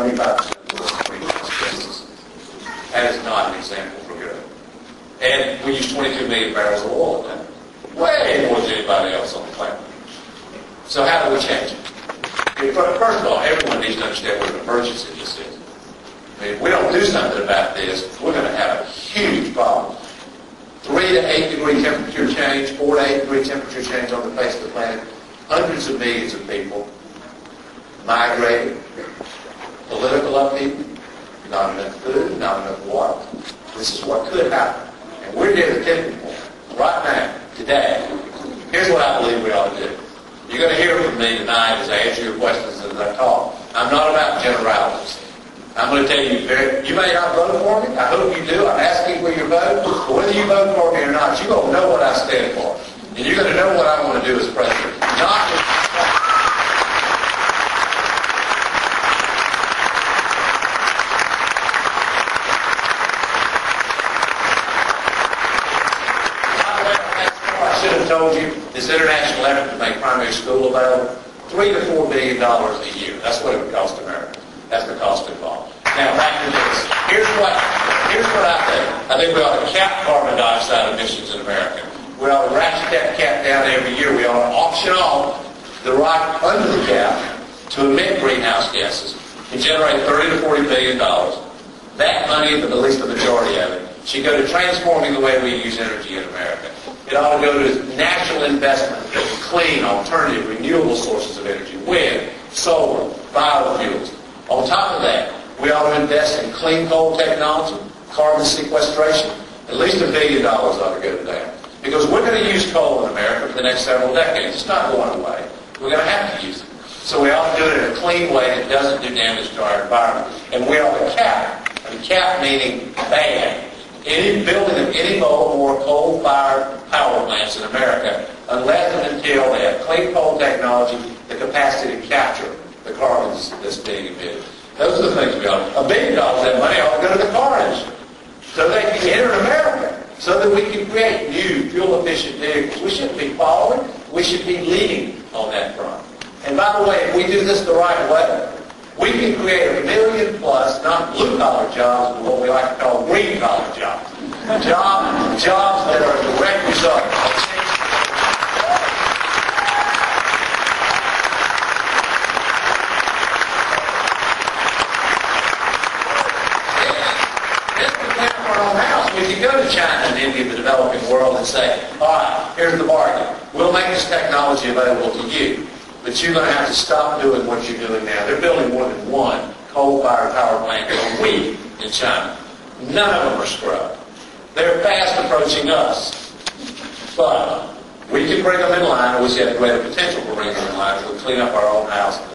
25% of greenhouse gases. That is not an example for good. And we use 22 million barrels of oil a day. Way more than anybody else on the planet. So how do we change it? First of all, everyone needs to understand what an emergency this is. I mean, if we don't do something about this, we're going to have a huge problem. 3 to 8 degree temperature change, 4 to 8 degree temperature change on the face of the planet. Hundreds of millions of people migrating, political upheaval, not enough food, not enough water. This is what could happen. And we're near the tipping point. Right now, today, here's what I believe we ought to do. You're going to hear from me tonight as I answer your questions as I talk. I'm not about generalities. I'm going to tell you, you may not vote for me. I hope you do. I'm asking for your vote. But whether you vote for me or not, you're going to know what I stand for. And you're going to know what I want to do as president. I should have told you, this international effort to make primary school available, $3 to $4 billion a year. That's what it would cost America. That's the cost involved. Now back to this. Here's what I think. I think we ought to cap carbon dioxide emissions in America. We ought to ratchet that cap down every year. We ought to auction off the right under the cap to emit greenhouse gases and generate $30 to $40 billion. That money, at least the majority of it, should go to transforming the way we use energy in America. It ought to go to national investment in clean, alternative, renewable sources of energy, wind, solar, biofuels. On top of that, we ought to invest in clean coal technology, carbon sequestration. At least $1 billion ought to go to that. Because we're going to use coal in America for the next several decades. It's not going away. We're going to have to use it. So we ought to do it in a clean way that doesn't do damage to our environment. And we ought to cap. And cap meaning ban any building of any more coal-fired power plants in America unless and until they have clean coal technology, the capacity to capture the carbon that's being emitted. Those are the things we ought to do. $1 billion of that money ought to go to the car industry so they can enter America, so that we can create new fuel-efficient vehicles. We shouldn't be following. We should be leading on that front. And by the way, if we do this the right way, we can create 1 million plus, not blue-collar jobs, but what we like to call green-collar jobs. Jobs that are a direct result of change. We can go to China and India, the developing world, and say, all right, here's the bargain. We'll make this technology available to you, but you're going to have to stop doing what you're doing now. They're building more than one coal-fired power plant a week in China. None of them are scrubbed. They're fast approaching us. But we can bring them in line, and we see have greater potential for bringing them in line if we clean up our own house